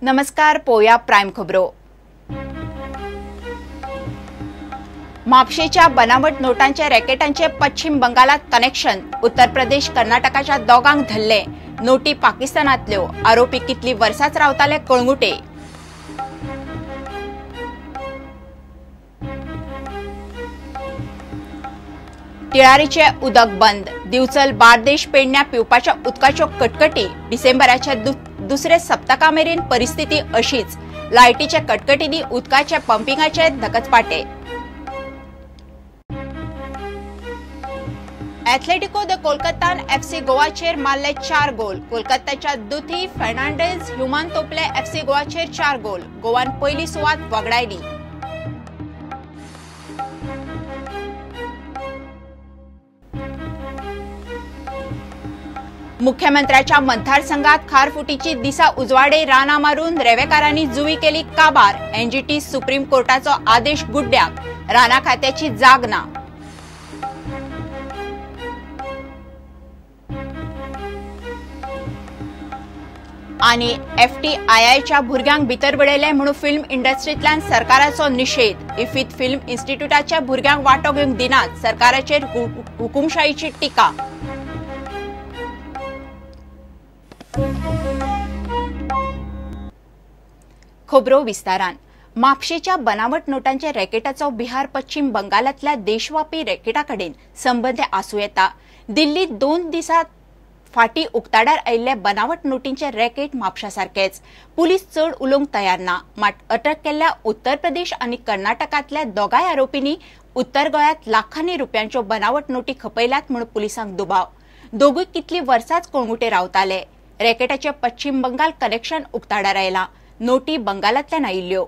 नमस्कार, पोया प्राइम खबरो। म्हापशेच्या बनावट नोटांचे रॅकेटांचे पश्चिम बंगालात कनेक्शन। उत्तर प्रदेश कर्नाटकाच्या दोगांक धरले। नोटी पाकिस्तानातल्यो। आरोपी कितली वर्सांच रावताले कळंगुटे। टिळारीचे उदक बंद। दिवचल बार्देश पेडण्या पिवपाच्या उदकाच्यो कटकटी। डिसेंबराच्या दुसरे सप्तकामेरेन परिस्थिती अशीच। लायटीचे कटकटींनी उदकाचे पंपिंगाचे धकचपाटे। एथलेटिको द कोलकातान एफसी गोवाचेर मारले 4 गोल। कोलकाताच्या दुथी फर्नांडीस ह्युमान तोपले एफसी गोवाचेर 4 गोल। गोवान पहिली सुवात वगडायली। मुख्यमंत्र्याच्या मतदारसंघात खारफुटीची दिसा उजवाडे राना मारून रेवेकारांनी जुवी केली काबार। एनजीटी सुप्रीम कोर्टाचो आदेश गुड्ड्याक। राना खात्याची जाग ना। आणि एफटीआयआयच्या भुरग्यांक भितर बडयले म्हणून फिल्म इंडस्ट्रींतल्यान सरकाराचो निषेध। इफीत फिल्म इन्स्टिट्यूटाच्या भुरग्यांक वांटो घेवंक दिनात। सरकाराचेर हुकुमशाहीची टिका। खबरो विस्तारान। म्हापशेच्या बनावट नोटांच्या रॅकेटाचो बिहार पश्चिम बंगालातल्या देशव्यापी रॅकेटाकडेन संबंध आसूं येता। दिल्लीत 2 दिसां फाटी उक्ताडार आयिल्ले बनावट नोटींचे रॅकेट म्हापशासारखेच। पुलीस चड उलोवंक तयार ना। मात अटक केल्ल्या उत्तर प्रदेश आनी कर्नाटकांतल्या दोगांय आरोपींनी उत्तर गोंयांत लाखांनी रुपयांच्यो बनावट नोटी खपयल्यात म्हूण पुलिसांक दुबाव। दोगूय कितली वर्सांच कळंगुटे रावताले। रॅकेटाचे पश्चिम बंगाल कनेक्शन उक्ताडार आयला। नोटी बंगालांतल्यान आयिल्ल्यो।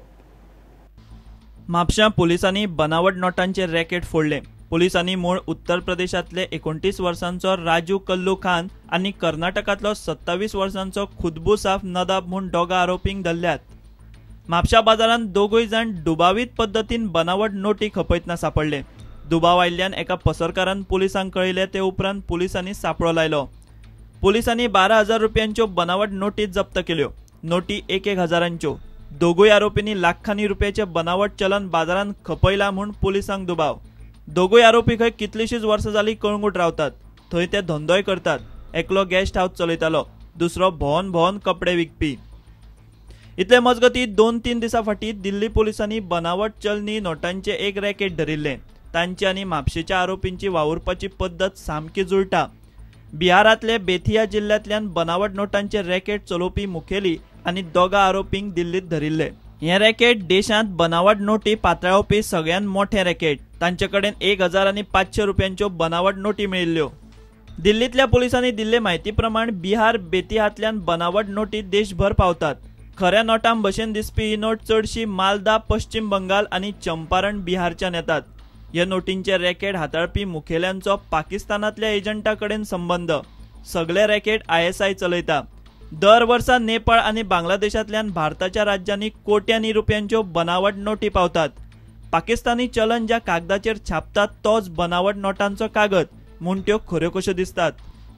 म्हापशा पुलिसांनी बनावट नोटांचे रॅकेट फोडले। पुलिसांनी मूळ उत्तर प्रदेशातले 29 वर्सांचो राजू कल्लू खान आनी कर्नाटकातलो 27 वर्सांचो खुदबू साफ नदाब म्हूण दोगा आरोपींक धरल्यात। म्हापशा बाजारांत दोगूय जाण दुबावीत पद्दतीन बनावट नोटी खपयतना सापडले। दुबाव आयिल्ल्यान एका पसरकारान पुलिसांक कळयले। ते उपरांत पुलिसांनी सांपळो लायलो। पुलिसांनी 12,000 रुपयांच्यो बनावट नोटी जप्त केल्यो। नोटी 1-1 हजारांच्यो। दोगूय आरोपींनी लाखांनी रुपयाचे बनावट चलन बाजारांत खपयला म्हूण पुलिसांक दुबाव। दोगूय आरोपी खंय कितलीशीच वर्सां जाली कळंगूट रावतात। थंय ते धंदोय करतात। एकलो गेस्ट हाऊस चलयतालो, दुसरो भोवन कपडे विकपी। इतले मजगती 2-3 दिसां फाटीं दिल्ली पुलिसांनी बनावट चलनी नोटांचे एक रॅकेट धरिल्ले। तांची आनी म्हापशेच्या आरोपींची वावुरपाची पद्दत सामकी जुळटा। बिहारातले बेथिया जिल्ल्यांतल्यान बनावट नोटांचे रॅकेट चलोवपी मुखेली आनी दोगा आरोपींक दिल्लीत धरिल्ले। हे रॅकेट देशांत बनावट नोटी पातळावपी सगळ्यात मोठे रॅकेट। तांचे कडेन 1,000 आनी 500 रुपयांच्यो बनावट नोटी मेळिल्ल्यो। दिल्लीतल्या पुलिसांनी दिल्ले म्हायती प्रमाण बिहार बेतियांतल्यान बनावट नोटी देशभर पावतात। खऱ्या नोटां भशेन दिसपी ही नोट चडशी मालदा पश्चिम बंगाल आनी चंपारण बिहारच्यान येतात। ह्या नोटींचे रॅकेट हाताळपी मुखेल्यांचो पाकिस्तानातल्या एजंटा कडेन संबंध। सगळे रॅकेट ISI चलयता। दर वर्सा नेपाळ आनी बांगलादेशांतल्यान भारताच्या राज्यांनी कोट्यांनी रुपयांच्यो बनावट नोटी पावतात। पाकिस्तानी चलन ज्या कागदाचेर छापतात तोच बनावट नोटांचो कागद म्हूण त्यो खऱ्यो कश्यो दिसतात।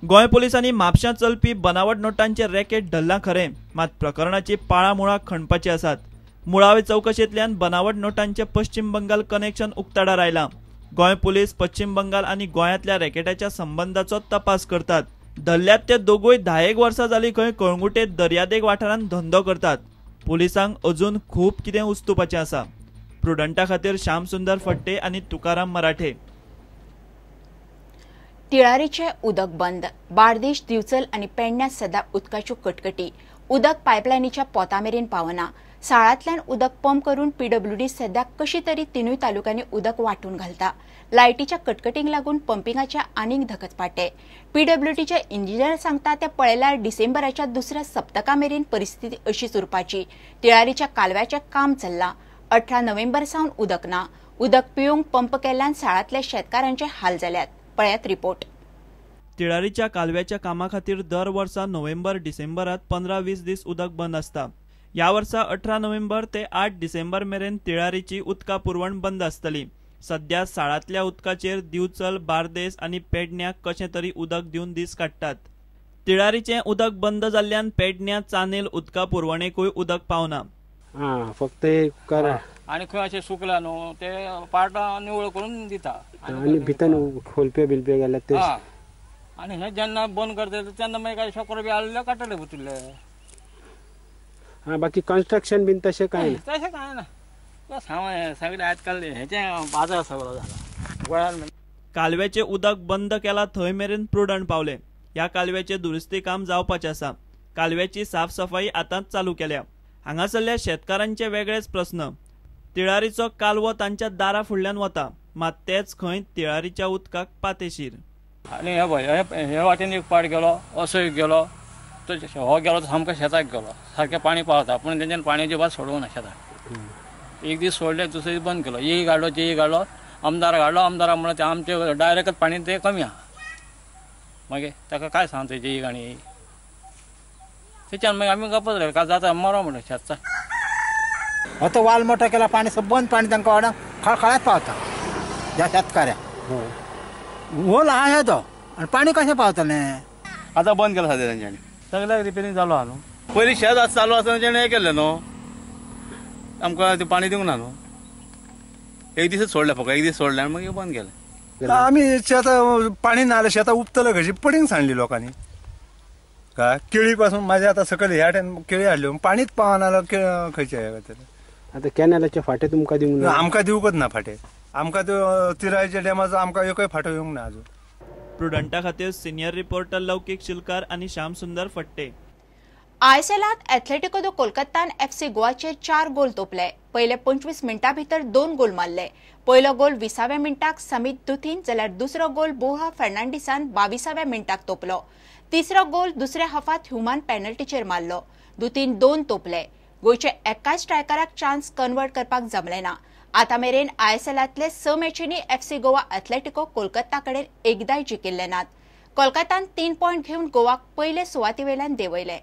गोंय पुलिसांनी म्हापशां चलपी बनावट नोटांचे रॅकेट धरलां खरें, मात प्रकरणाची पाळामुळां खणपाची आसात। मुळावे चौकशेंतल्यान बनावट नोटांचे पश्चिम बंगाल कनेक्शन उक्ताडार आयलां। गोंय पुलीस पश्चिम बंगाल आनी गोंयांतल्या रॅकेटाच्या संबंधाचो तपास करतात। धरल्यात ते दोगूय 10 वर्सां जालीं खंय कळंगुटे दर्यादेग वाठारांत धंदो करतात। पुलिसांक अजून खूब कितें उस्तुपाचें आसा। प्रुडंटा खातीर श्याम सुंदर फट्टे आनी तुकाराम मराठे। टिळारीचे उदक बंद। बार्देश दिवचल आनी पेडण्यात सध्या उदकाच्यो कटकटी। उदक पायपलायनीच्या पोतामेरेन पावना। साळांतल्यान उदक पंप करून PWD सध्या कशी तरी तिनूय तालुक्यांनी उदक वांटून घालता। लायटीच्या कटकटींक लागून पंपिंगाचे आनीक धकचपाटे। PWDचे इंजिनियर सांगता ते पळयल्यार डिसेंबराच्या दुसऱ्या सप्तकामेरेन परिस्थिती अशीच उरपाची। टिळारीच्या कालव्याचें काम चल्लां। 18 नोव्हेंबर सावन उदक ना। उदक पिवंक पंप केल्ल्यान साळांतल्या शेतकारांचे हाल जाल्यात। पळयात रिपोर्ट। टिळारीच्या कालव्याच्या कामा खातीर दर वर्सा नोव्हेंबर-डिसेंबरात 15-20 दीस उदक बंद आसता। या वर्सा 18 नोव्हेंबर ते 8 डिसेंबर मेरेन टिळारीची उदका पुरवण बंद आसतली। सध्या साळांतल्या उदकाचेर दिवचल, बार्देस आनी पेडण्याक कशें तरी उदक दिवन दीस काडटात। तिळारीचे उदक बंद जाल्ल्यान पेडण्यां चांदेल उदका पुरवणेकूय उदक पावना। फक्त हे करा आणि खंय अशें सुकला न्हू ते पाट निवळ करून दिता आणि भितर खोलपे बिलपे गेले ते आणि हे जेन्ना बंद करता तेन्ना मागीर काय शॉकर बी आलेले काडटले भितरले। बाकी कन्स्ट्रक्शन बीन तशें काय ना तशें काय ना बस हांव सगळे आजकाल हेचे बाजार सगळो जाला गोंयांत। कालव्याचे उदक बंद केला थंय मेरेन प्रुडंट पावले। ह्या कालव्याचे दुरुस्ती काम जावपाचें आसा। कालव्याची साफसफाई आतांच चालू केल्या। हांगासरल्या शेतकारांचे वेगळेच प्रस्न। तिळारीचो कालवो तांच्या दारा फुडल्यान वता, मात तेच खंय तिळारीच्या उदकाक पातेशीर। आणि हे वाटेन एक पाट गेलो, असो एक गेलो, तो हो गेलो तो सामको शेताक गेलो, सारकें पाणी पावता पूण तेंच्यान पाणयाची बात सोडूंक ना शेताक। एक दीस सोडले दुसरे दीस बंद केलो, येई गाडलो तेई गाडलो, आमदार गाडलो, आमदारा म्हणून ते आमचे डायरेक्ट पाणी ते कमी आहा। मागीर ताका काय सांगता जेई गाणी त्याच्यान मागीर आमी गप्पच रावले का जाता मरो म्हणून शेतचा। आता वाल मोठा केला पाणी बंद पाणी तांकां वाड्याक खळखळ्यात पावता ह्या शेतकाऱ्याक। होल आहा तो आनी पाणी कशें पावतलें? आतां बंद केला सद्या तेंच्यांनी सगळ्याक रिपेरींग चालू आहा न्हू। पयलीं शेत चालू आसतना तेंच्यांनी हें केल्लें न्हू, आमकां ते पाणी दिवंक ना न्हू। एक दीस सोडलें फकत, एक दीस सोडलें आनी मागीर बंद केलें। आम्ही शेतां पाणी ना जाल्यार शेतां उपतलं कशी पडींग सांडली लोकांनी काय केळी पासून माझ्या आता सकयल ह्या टायम केळी हाडल्यो पाणीच पावना जाल्यार खंयचे हे करतले? आता कॅनलाचे फाटे तुमकां दिवंक ना? आमकां दिवंकच ना फाटे, आमकां त्यो तिरायच्या डॅमाचो आमकां एकय फाटो येवंक ना अजून। प्रुडंटा खातीर सिनियर रिपोर्टर लौकिक शिलकार आणि श्याम सुंदर फट्टे। आयएसएलात एथलेटिको दो कोलकातान एफसी गोवाचेर 4 गोल तोपले। पयले 25 मिनटां भितर 2 गोल मारले। पयलो गोल 20व्या मिनटाक समीत दुथीन जाल्यार दुसरो गोल बोहा फर्नांडिसान 22व्या मिनटाक तोपलो। तिसरो गोल दुसऱ्या हाफात ह्युमन पेनल्टीचेर मारलो। दुथीन 2 तोपले। गोंयचे एकाच स्ट्रायकराक चान्स कन्वर्ट करपाक जमले ना। आता मेरेन आयएसएलातले 6 मॅचींनी एफसी गोवा एथलेटिको कोलकाता कडेन एकदाय जिकिल्ले नात। कोलकातान 3 पॉयंट घेवन गोवाक पयले सुवाते वयल्यान देंवयले।